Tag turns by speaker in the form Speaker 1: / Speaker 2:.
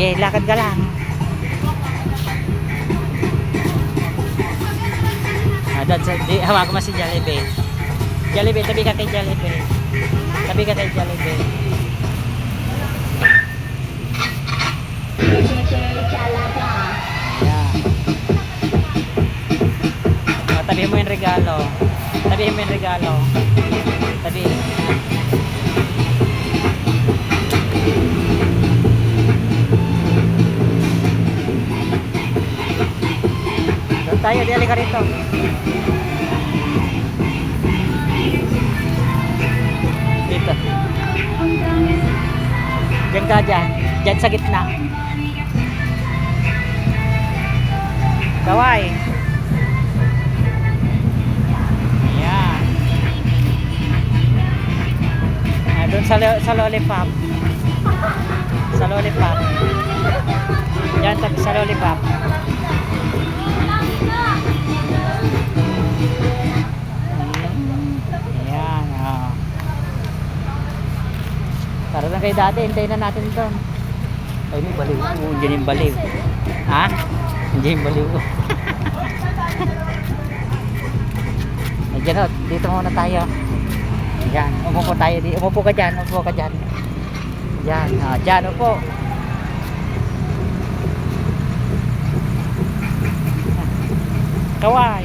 Speaker 1: Sige, lakad ka lang. Doon sa, hawakan mo si Jollibee. Jollibee, tabi ka kay Jollibee. Tabi ka kay Jollibee. Ayan. Tabi mo yung regalo. Tabi mo yung regalo. Tabi. Doon tayo, di ka rito. Dito. Diyan ka dyan. Diyan sa gitna. Kaway. Ayan. Doon sa lollipop. Sa lollipop. Diyan sa lollipop. Ayan. Oh. Para lang kay dati, hintayin na natin doon. Ay, may baliw. Diyan yung baliw. Ha? Diyan yung baliw. Diyan o, dito muna tayo. Diyan, umupo tayo. Umupo ka dyan, umupo ka dyan. Diyan, dyan, upo. Kaway.